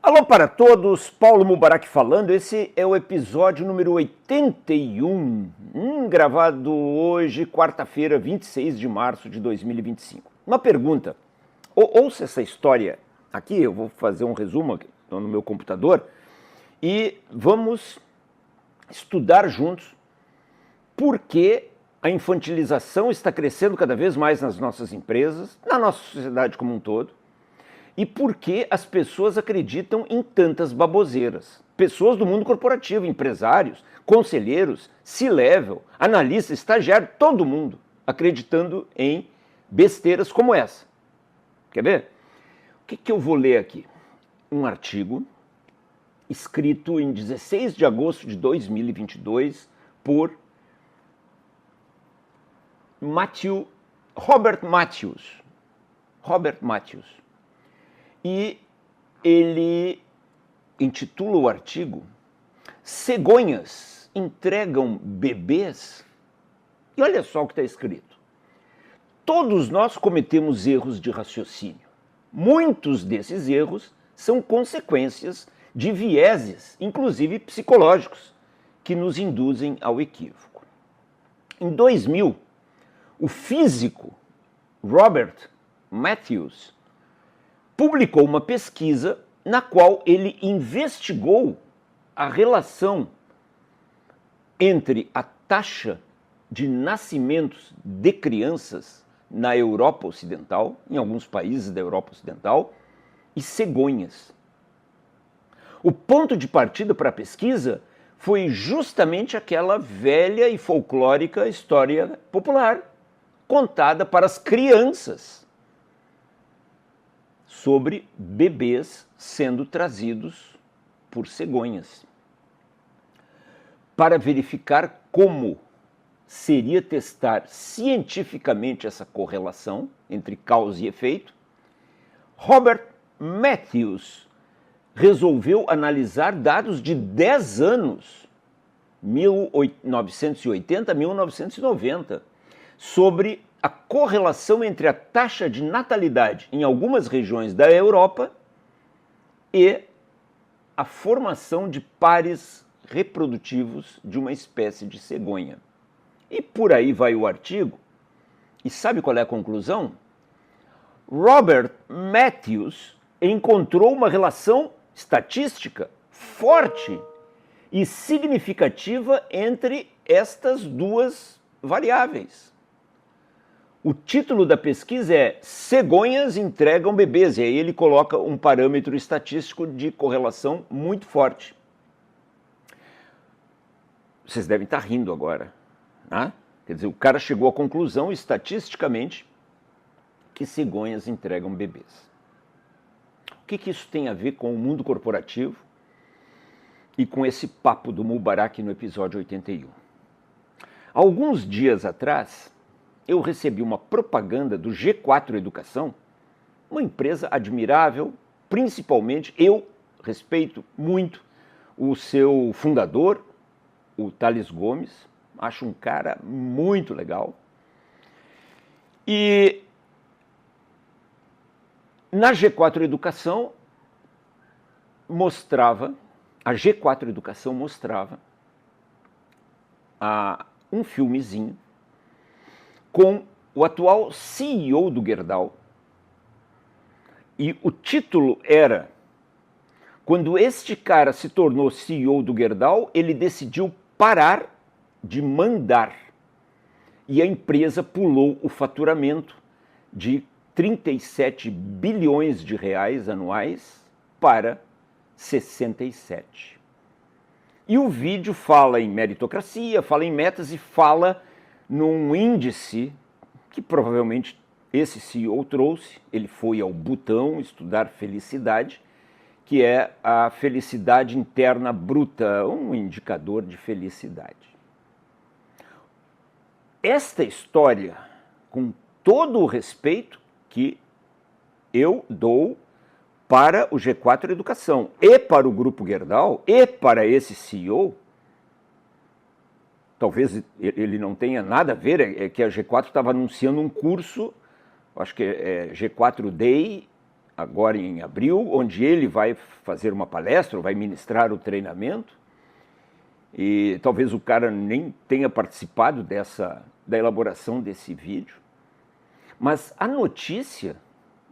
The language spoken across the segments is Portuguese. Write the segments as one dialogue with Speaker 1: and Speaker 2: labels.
Speaker 1: Alô para todos, Paulo Mubarak falando. Esse é o episódio número 81, gravado hoje, quarta-feira, 26 de março de 2025. Uma pergunta, ouça essa história aqui, eu vou fazer um resumo aqui no meu computador e vamos estudar juntos por que a infantilização está crescendo cada vez mais nas nossas empresas, na nossa sociedade como um todo, e por que as pessoas acreditam em tantas baboseiras. Pessoas do mundo corporativo, empresários, conselheiros, C-level, analistas, estagiários, todo mundo acreditando em besteiras como essa. Quer ver? O que eu vou ler aqui? Um artigo escrito em 16 de agosto de 2022 por Robert Matthews. E ele intitula o artigo "Cegonhas entregam bebês?" E olha só o que está escrito. Todos nós cometemos erros de raciocínio. Muitos desses erros são consequências de vieses, inclusive psicológicos, que nos induzem ao equívoco. Em 2000, o físico Robert Matthews publicou uma pesquisa na qual ele investigou a relação entre a taxa de nascimentos de crianças na Europa Ocidental, em alguns países da Europa Ocidental, e cegonhas. O ponto de partida para a pesquisa foi justamente aquela velha e folclórica história popular, contada para as crianças, sobre bebês sendo trazidos por cegonhas. Para verificar como seria testar cientificamente essa correlação entre causa e efeito, Robert Matthews resolveu analisar dados de 10 anos, 1980 a 1990, sobre a correlação entre a taxa de natalidade em algumas regiões da Europa e a formação de pares reprodutivos de uma espécie de cegonha. E por aí vai o artigo. E sabe qual é a conclusão? Robert Matthews encontrou uma relação estatística forte e significativa entre estas duas variáveis. O título da pesquisa é "Cegonhas entregam bebês", e aí ele coloca um parâmetro estatístico de correlação muito forte. Vocês devem estar rindo agora, né? Quer dizer, o cara chegou à conclusão, estatisticamente, que cegonhas entregam bebês. O que isso tem a ver com o mundo corporativo e com esse papo do Mubarak no episódio 81? Alguns dias atrás, eu recebi uma propaganda do G4 Educação, uma empresa admirável, principalmente eu respeito muito o seu fundador, o Thales Gomes, acho um cara muito legal. E na G4 Educação mostrava, a G4 Educação mostrava um filmezinho com o atual CEO do Gerdau, e o título era: quando este cara se tornou CEO do Gerdau, ele decidiu parar de mandar, e a empresa pulou o faturamento de 37 bilhões de reais anuais para 67. E o vídeo fala em meritocracia, fala em metas e fala num índice que provavelmente esse CEO trouxe. Ele foi ao Butão estudar felicidade, que é a felicidade interna bruta, um indicador de felicidade. Esta história, com todo o respeito que eu dou para o G4 Educação e para o Grupo Gerdau e para esse CEO, talvez ele não tenha nada a ver, é que a G4 estava anunciando um curso, acho que é G4 Day, agora em abril, onde ele vai fazer uma palestra, ou vai ministrar o treinamento, e talvez o cara nem tenha participado da elaboração desse vídeo. Mas a notícia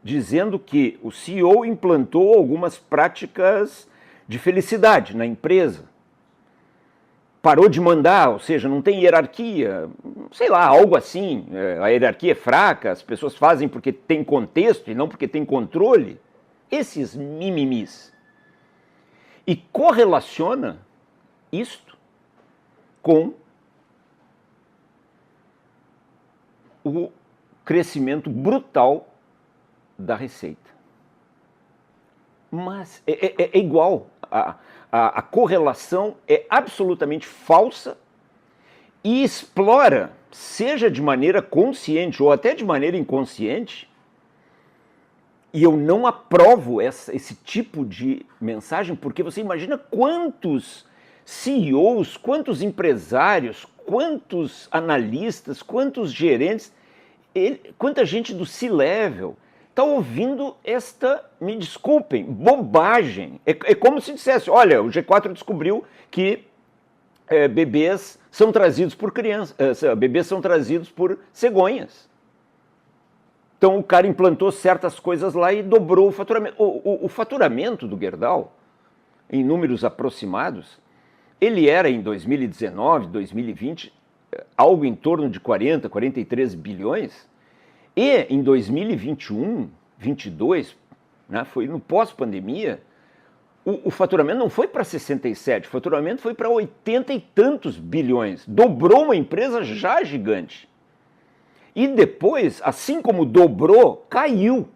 Speaker 1: dizendo que o CEO implantou algumas práticas de felicidade na empresa, parou de mandar, ou seja, não tem hierarquia, sei lá, algo assim, a hierarquia é fraca, as pessoas fazem porque tem contexto e não porque tem controle, esses mimimis. E correlaciona isto com o crescimento brutal da receita. Mas é igual, a correlação é absolutamente falsa e explora, seja de maneira consciente ou até de maneira inconsciente, e eu não aprovo esse tipo de mensagem, porque você imagina quantos CEOs, quantos empresários, quantos analistas, quantos gerentes, quanta gente do C-level está ouvindo esta, me desculpem, bobagem. É como se dissesse, olha, o G4 descobriu que bebês são trazidos por crianças, bebês são trazidos por cegonhas. Então o cara implantou certas coisas lá e dobrou o faturamento. O faturamento do Gerdau, em números aproximados, ele era em 2019, 2020, algo em torno de 40, 43 bilhões, e em 2021, 22, né, foi no pós-pandemia, o faturamento não foi para 67, o faturamento foi para 80 e tantos bilhões, dobrou uma empresa já gigante. E depois, assim como dobrou, caiu.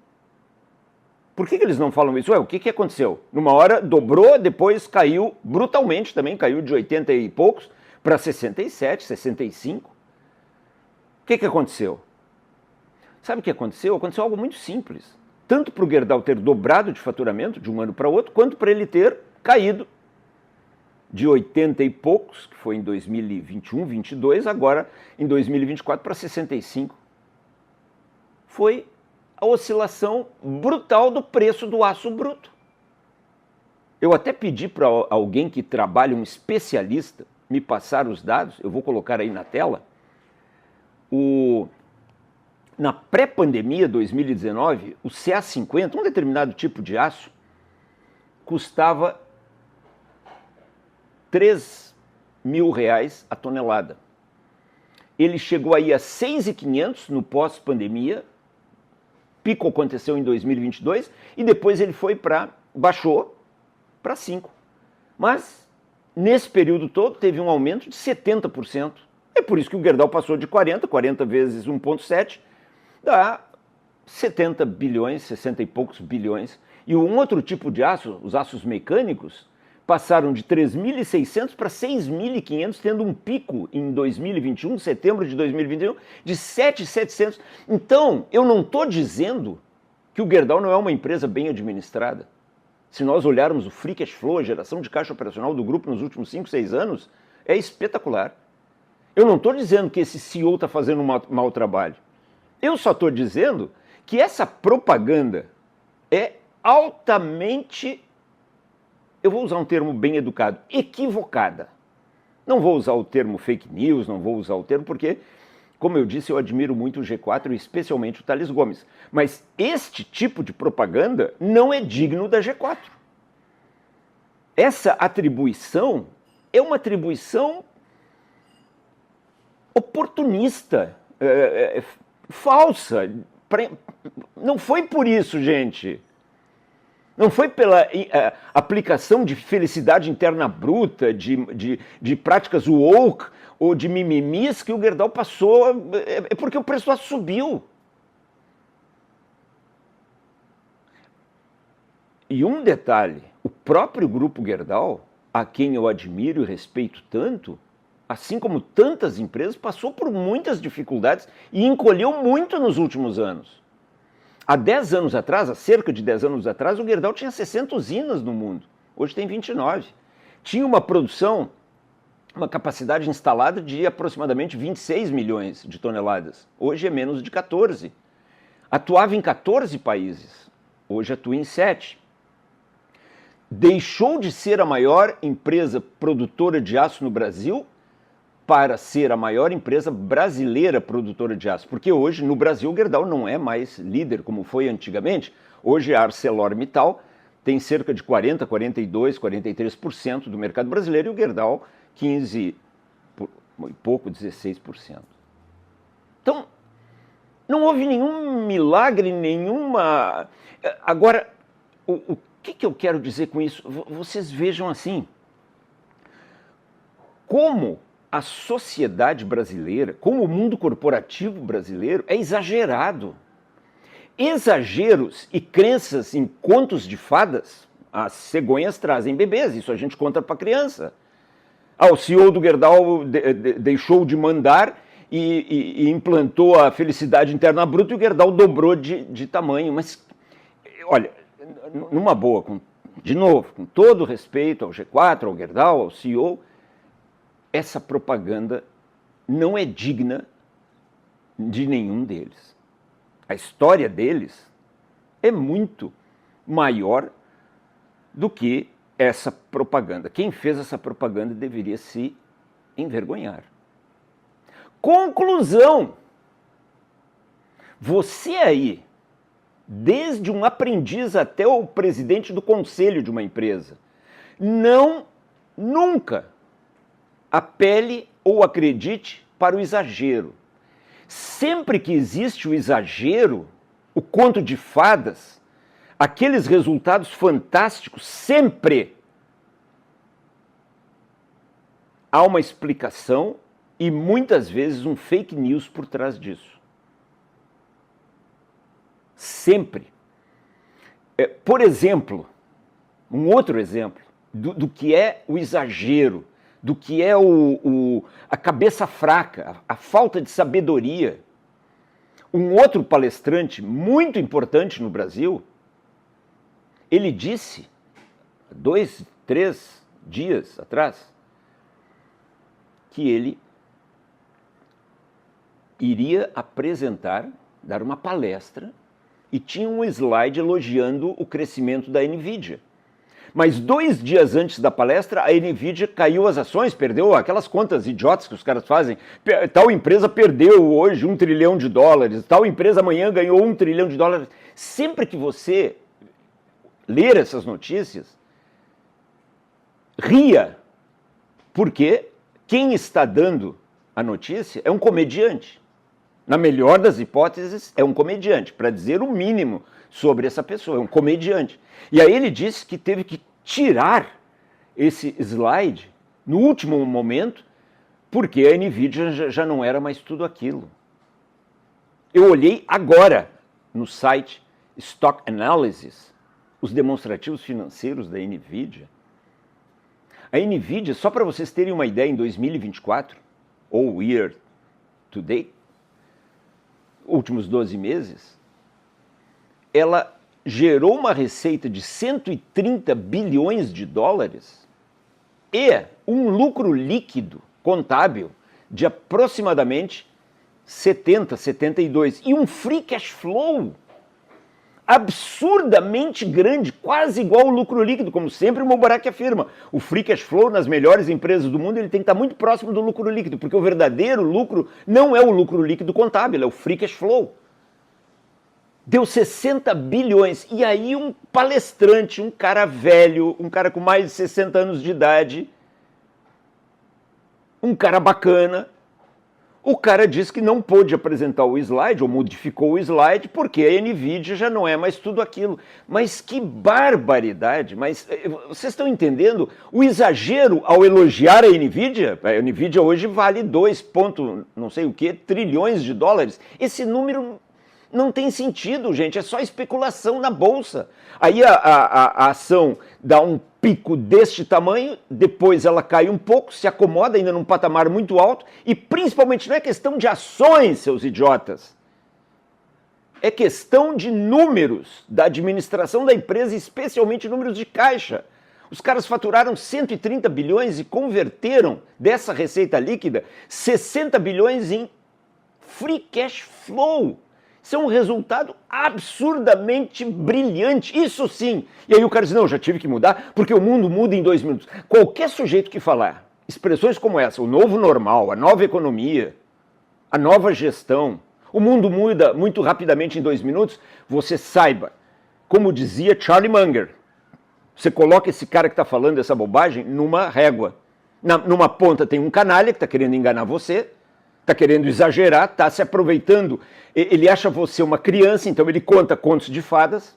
Speaker 1: Por que eles não falam isso? Ué, o que aconteceu? Numa hora dobrou, depois caiu brutalmente também, caiu de 80 e poucos para 67, 65. O que aconteceu? Sabe o que aconteceu? Aconteceu algo muito simples. Tanto para o Gerdau ter dobrado de faturamento de um ano para outro, quanto para ele ter caído de 80 e poucos, que foi em 2021, 22, agora em 2024 para 65. Foi a oscilação brutal do preço do aço bruto. Eu até pedi para alguém que trabalha, um especialista, me passar os dados, eu vou colocar aí na tela. Na pré-pandemia, 2019, o CA50, um determinado tipo de aço, custava R$3.000 a tonelada. Ele chegou aí a 6.500 no pós-pandemia, pico aconteceu em 2022, e depois ele baixou para 5. Mas, nesse período todo, teve um aumento de 70%. É por isso que o Gerdau passou de 40 vezes 1,7, dá 70 bilhões, 60 e poucos bilhões. E um outro tipo de aço, os aços mecânicos, passaram de 3.600 para 6.500, tendo um pico em 2021, setembro de 2021, de 7.700. Então, eu não estou dizendo que o Gerdau não é uma empresa bem administrada. Se nós olharmos o free cash flow, a geração de caixa operacional do grupo nos últimos 5, 6 anos, é espetacular. Eu não estou dizendo que esse CEO está fazendo um mau trabalho. Eu só estou dizendo que essa propaganda é altamente, eu vou usar um termo bem educado, equivocada. Não vou usar o termo fake news, não vou usar o termo porque, como eu disse, eu admiro muito o G4 e especialmente o Tales Gomes. Mas este tipo de propaganda não é digno da G4. Essa atribuição é uma atribuição oportunista, falsa. Não foi por isso, gente. Não foi pela aplicação de felicidade interna bruta, de práticas woke ou de mimimis que o Gerdau passou. É porque o preço do aço subiu. E um detalhe, o próprio grupo Gerdau, a quem eu admiro e respeito tanto, assim como tantas empresas, passou por muitas dificuldades e encolheu muito nos últimos anos. Há 10 anos atrás, há cerca de 10 anos atrás, o Gerdau tinha 60 usinas no mundo. Hoje tem 29. Tinha uma produção, uma capacidade instalada de aproximadamente 26 milhões de toneladas. Hoje é menos de 14. Atuava em 14 países. hoje atua em 7. Deixou de ser a maior empresa produtora de aço no Brasil para ser a maior empresa brasileira produtora de aço. Porque hoje, no Brasil, o Gerdau não é mais líder, como foi antigamente. Hoje, a ArcelorMittal tem cerca de 40%, 42%, 43% do mercado brasileiro e o Gerdau 15%, e pouco, 16%. Então, não houve nenhum milagre, nenhuma... Agora, o que eu quero dizer com isso? Vocês vejam assim, como a sociedade brasileira, como o mundo corporativo brasileiro é exagerado. Exageros e crenças em contos de fadas, as cegonhas trazem bebês, isso a gente conta para criança. O CEO do Gerdau deixou de mandar e implantou a felicidade interna bruta e o Gerdau dobrou de tamanho. Mas, olha, numa boa, de novo, com todo respeito ao G4, ao Gerdau, ao CEO, essa propaganda não é digna de nenhum deles. A história deles é muito maior do que essa propaganda. Quem fez essa propaganda deveria se envergonhar. Conclusão. Você aí, desde um aprendiz até o presidente do conselho de uma empresa, nunca apele ou acredite para o exagero. Sempre que existe o exagero, o conto de fadas, aqueles resultados fantásticos, sempre há uma explicação e muitas vezes um fake news por trás disso. Sempre. Por exemplo, um outro exemplo do que é o exagero, do que é a cabeça fraca, a falta de sabedoria. Um outro palestrante muito importante no Brasil, ele disse, 2, 3 dias atrás, que ele iria dar uma palestra e tinha um slide elogiando o crescimento da NVIDIA. Mas 2 dias antes da palestra, a NVIDIA caiu as ações, perdeu aquelas contas idiotas que os caras fazem. Tal empresa perdeu hoje $1 trilhão, tal empresa amanhã ganhou $1 trilhão. Sempre que você ler essas notícias, ria, porque quem está dando a notícia é um comediante. Na melhor das hipóteses, é um comediante, para dizer o mínimo sobre essa pessoa, é um comediante. E aí ele disse que teve que tirar esse slide no último momento, porque a NVIDIA já não era mais tudo aquilo. Eu olhei agora no site Stock Analysis, os demonstrativos financeiros da NVIDIA. A NVIDIA, só para vocês terem uma ideia, em 2024, ou year to date, últimos 12 meses, ela gerou uma receita de 130 bilhões de dólares e um lucro líquido contábil de aproximadamente 70, 72 e um free cash flow absurdamente grande, quase igual ao lucro líquido, como sempre o Mubarak afirma. O free cash flow nas melhores empresas do mundo ele tem que estar muito próximo do lucro líquido, porque o verdadeiro lucro não é o lucro líquido contábil, é o free cash flow. Deu 60 bilhões. E aí um palestrante, um cara velho, um cara com mais de 60 anos de idade, um cara bacana, o cara disse que não pôde apresentar o slide, ou modificou o slide, porque a NVIDIA já não é mais tudo aquilo. Mas que barbaridade! Mas vocês estão entendendo o exagero ao elogiar a NVIDIA? A NVIDIA hoje vale 2 não sei o que, trilhões de dólares. Esse número não tem sentido, gente, é só especulação na bolsa. Aí a ação dá um pico deste tamanho, depois ela cai um pouco, se acomoda ainda num patamar muito alto, e principalmente não é questão de ações, seus idiotas. É questão de números da administração da empresa, especialmente números de caixa. Os caras faturaram 130 bilhões e converteram dessa receita líquida 60 bilhões em free cash flow. Isso é um resultado absurdamente brilhante, isso sim. E aí o cara diz, não, já tive que mudar, porque o mundo muda em 2 minutos. Qualquer sujeito que falar expressões como essa, o novo normal, a nova economia, a nova gestão, o mundo muda muito rapidamente em 2 minutos, você saiba, como dizia Charlie Munger, você coloca esse cara que está falando essa bobagem numa régua. Numa ponta tem um canalha que está querendo enganar você, está querendo exagerar, está se aproveitando. Ele acha você uma criança, então ele conta contos de fadas.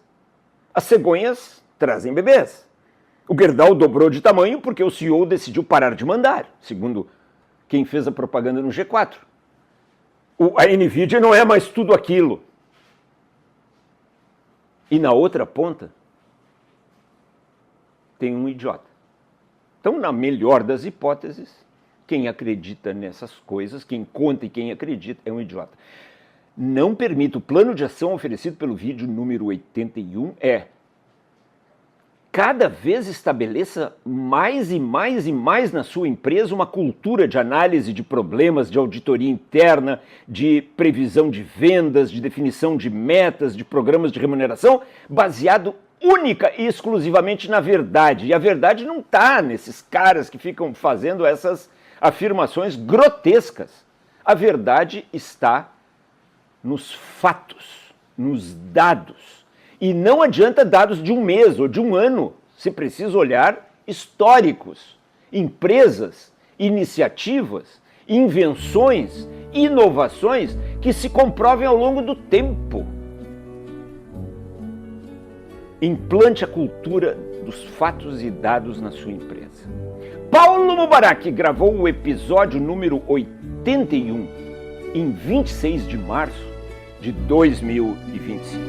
Speaker 1: As cegonhas trazem bebês. O Gerdau dobrou de tamanho porque o CEO decidiu parar de mandar, segundo quem fez a propaganda no G4. A NVIDIA não é mais tudo aquilo. E na outra ponta tem um idiota. Então, na melhor das hipóteses, quem acredita nessas coisas, quem conta e quem acredita, é um idiota. Não permita, o plano de ação oferecido pelo vídeo número 81 cada vez estabeleça mais e mais e mais na sua empresa uma cultura de análise de problemas, de auditoria interna, de previsão de vendas, de definição de metas, de programas de remuneração, baseado única e exclusivamente na verdade. E a verdade não está nesses caras que ficam fazendo essas afirmações grotescas. A verdade está nos fatos, nos dados. E não adianta dados de um mês ou de um ano, se precisa olhar históricos, empresas, iniciativas, invenções, inovações que se comprovem ao longo do tempo. Implante a cultura dos fatos e dados na sua empresa. Paulo Mubarak gravou o episódio número 81 em 26 de março de 2025.